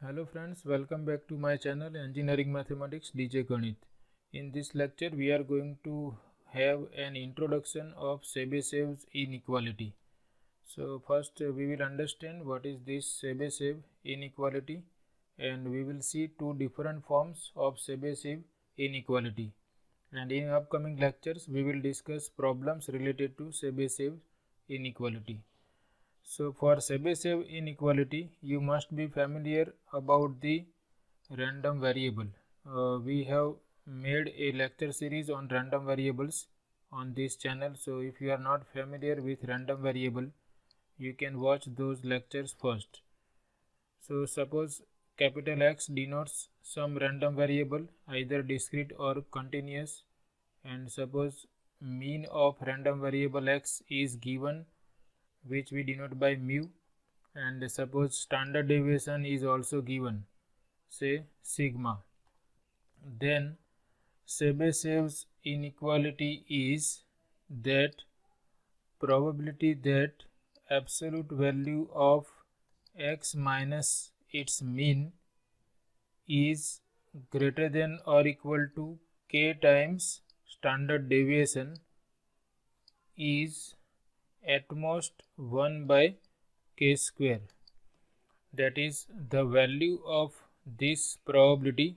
Hello friends, welcome back to my channel Engineering Mathematics djganit. In this lecture we are going to have an introduction of Chebyshev's inequality. So first we will understand what is this Chebyshev inequality, and we will see two different forms of Chebyshev inequality. And in upcoming lectures we will discuss problems related to Chebyshev inequality. So for Chebyshev inequality, you must be familiar about the random variable. We have made a lecture series on random variables on this channel. So if you are not familiar with random variable, you can watch those lectures first. So suppose capital X denotes some random variable, either discrete or continuous, and suppose mean of random variable X is given, which we denote by mu, and suppose standard deviation is also given, say sigma. Then Chebyshev's inequality is that probability that absolute value of x minus its mean is greater than or equal to k times standard deviation is at most 1 by k square. That is, the value of this probability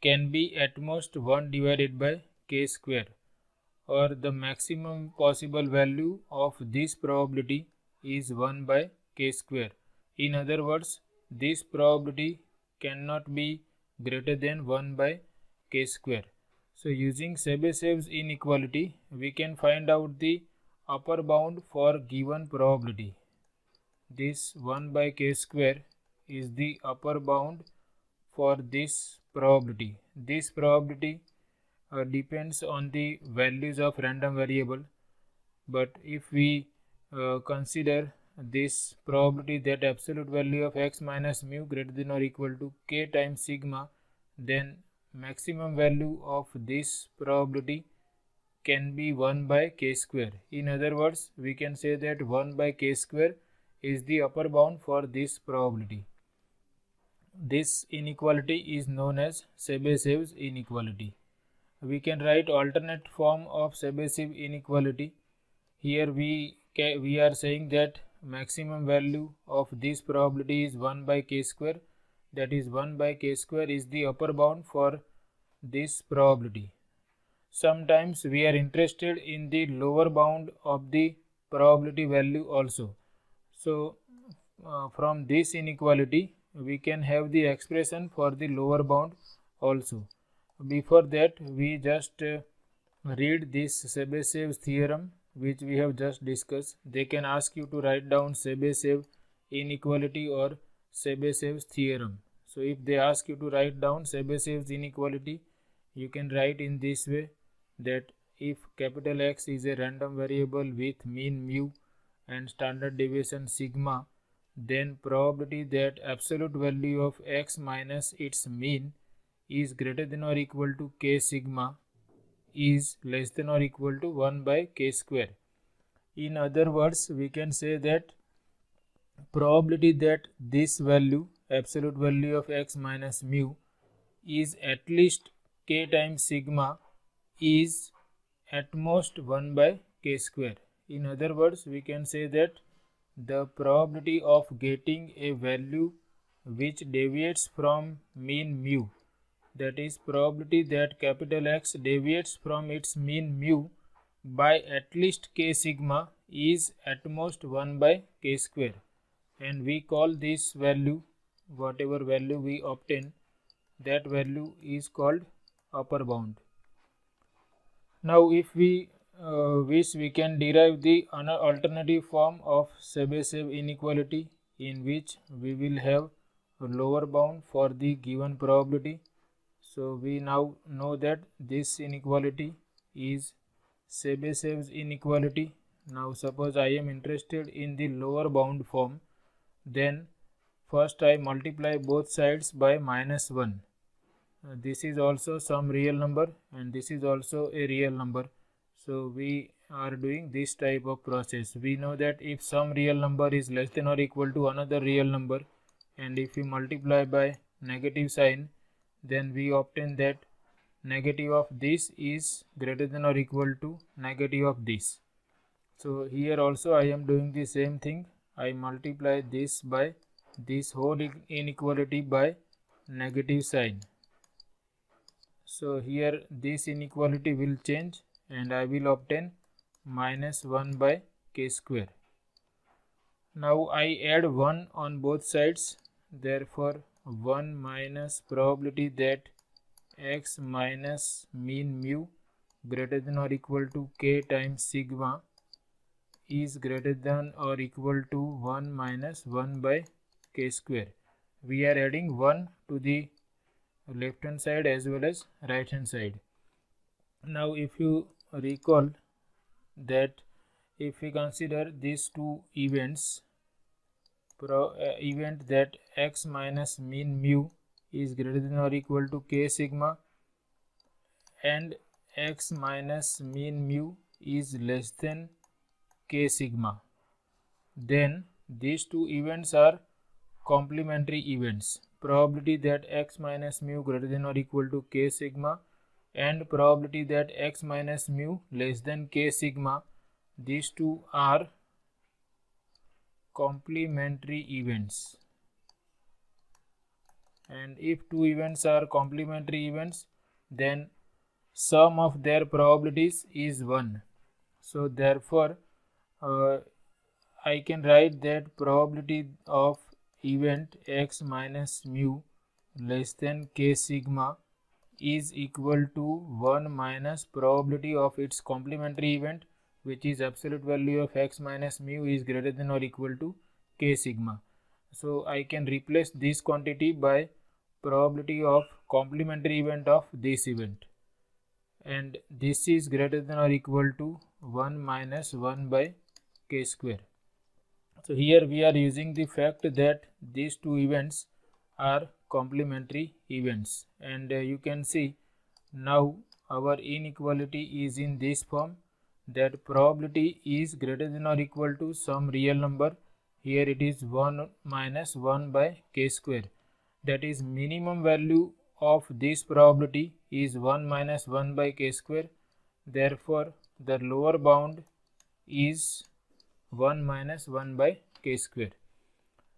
can be at most 1 divided by k square, or the maximum possible value of this probability is 1 by k square. In other words, this probability cannot be greater than 1 by k square. So using Chebyshev's inequality, we can find out the upper bound for given probability. This 1 by k square is the upper bound for this probability. This probability depends on the values of random variable, but if we consider this probability that absolute value of x minus mu greater than or equal to k times sigma, then maximum value of this probability can be 1 by k square. In other words, we can say that 1 by k square is the upper bound for this probability. This inequality is known as Chebyshev's inequality. We can write alternate form of Chebyshev inequality. Here we are saying that maximum value of this probability is 1 by k square. That is, 1 by k square is the upper bound for this probability. Sometimes we are interested in the lower bound of the probability value also. So from this inequality we can have the expression for the lower bound also. Before that, we just read this Chebyshev's theorem which we have just discussed. They can ask you to write down Chebyshev inequality or Chebyshev's theorem. So if they ask you to write down Chebyshev's inequality, you can write in this way, that if capital X is a random variable with mean mu and standard deviation sigma, then probability that absolute value of x minus its mean is greater than or equal to k sigma is less than or equal to 1 by k square. In other words, we can say that probability that this value, absolute value of x minus mu, is at least k times sigma is at most 1 by k square. In other words, we can say that the probability of getting a value which deviates from mean mu, that is, probability that capital X deviates from its mean mu by at least k sigma, is at most 1 by k square, and we call this value, whatever value we obtain, that value is called upper bound. Now if we wish, we can derive the alternative form of Chebyshev inequality, in which we will have a lower bound for the given probability. So we now know that this inequality is Chebyshev's inequality. Now suppose I am interested in the lower bound form, then first I multiply both sides by minus 1. This is also some real number and this is also a real number. So we are doing this type of process. We know that if some real number is less than or equal to another real number, and if we multiply by negative sign, then we obtain that negative of this is greater than or equal to negative of this. So here also I am doing the same thing. I multiply this by this whole inequality by negative sign. So here this inequality will change and I will obtain minus 1 by k square. Now I add 1 on both sides, therefore 1 minus probability that x minus mean mu greater than or equal to k times sigma is greater than or equal to 1 minus 1 by k square. We are adding 1 to the left hand side as well as right hand side. Now if you recall that if we consider these two events, event that x minus mean mu is greater than or equal to k sigma and x minus mean mu is less than k sigma, then these two events are complementary events. Probability that x minus mu greater than or equal to k sigma and probability that x minus mu less than k sigma, these two are complementary events. And if two events are complementary events, then sum of their probabilities is 1. So therefore I can write that probability of event x minus mu less than k sigma is equal to 1 minus probability of its complementary event, which is absolute value of x minus mu is greater than or equal to k sigma. So I can replace this quantity by probability of complementary event of this event, and this is greater than or equal to 1 minus 1 by k square. So here we are using the fact that these two events are complementary events, and you can see now our inequality is in this form, that probability is greater than or equal to some real number. Here it is 1 minus 1 by k square. That is, minimum value of this probability is 1 minus 1 by k square. Therefore the lower bound is 1 minus 1 by k square.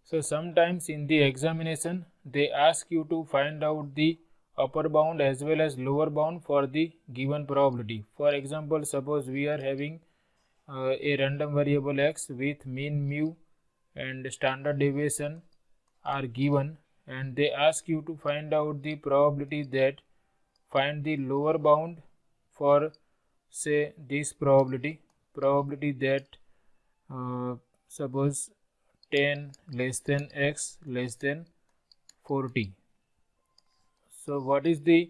So sometimes in the examination they ask you to find out the upper bound as well as lower bound for the given probability. For example, suppose we are having a random variable x with mean mu and standard deviation are given, and they ask you to find out the probability that find the lower bound for say this probability that suppose 10 less than x less than 40. So what is the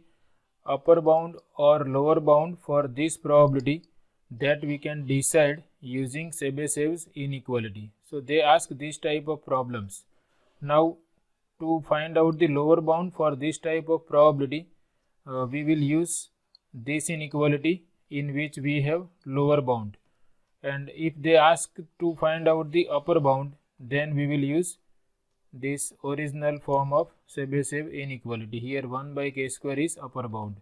upper bound or lower bound for this probability? That we can decide using Chebyshev's inequality. So they ask this type of problems. Now to find out the lower bound for this type of probability, we will use this inequality in which we have lower bound, and if they ask to find out the upper bound, then we will use this original form of Chebyshev inequality. Here 1 by k square is upper bound.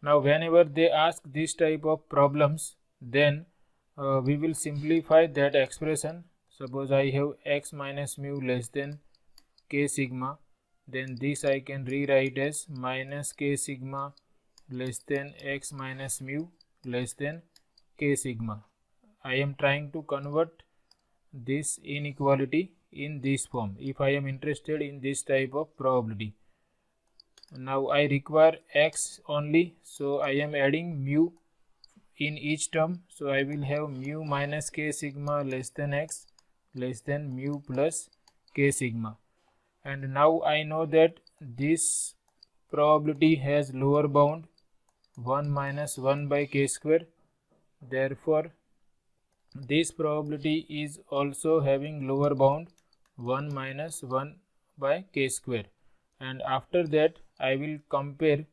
Now whenever they ask this type of problems, then we will simplify that expression. Suppose I have x minus mu less than k sigma, then this I can rewrite as minus k sigma less than x minus mu less than k sigma. I am trying to convert this inequality in this form if I am interested in this type of probability. Now I require x only, so I am adding mu in each term. So I will have mu minus k sigma less than x less than mu plus k sigma. And now I know that this probability has lower bound 1 minus 1 by k square. Therefore this probability is also having lower bound 1 minus 1 by k square. And after that I will compare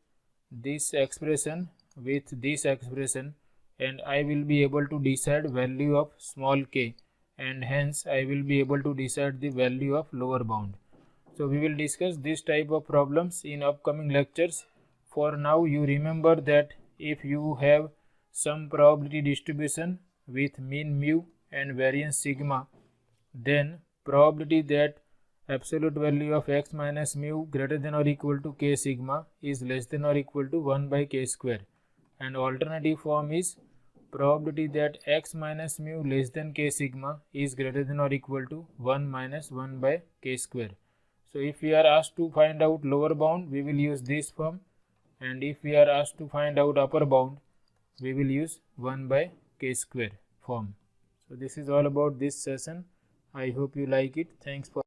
this expression with this expression, and I will be able to decide value of small k, and hence I will be able to decide the value of lower bound. So we will discuss this type of problems in upcoming lectures. For now, you remember that if you have some probability distribution with mean mu and variance sigma, then probability that absolute value of x minus mu greater than or equal to k sigma is less than or equal to 1 by k square, and alternative form is probability that x minus mu less than k sigma is greater than or equal to 1 minus 1 by k square. So if we are asked to find out lower bound, we will use this form, and if we are asked to find out upper bound, we will use 1 by k square form. So this is all about this session. I hope you like it. Thanks for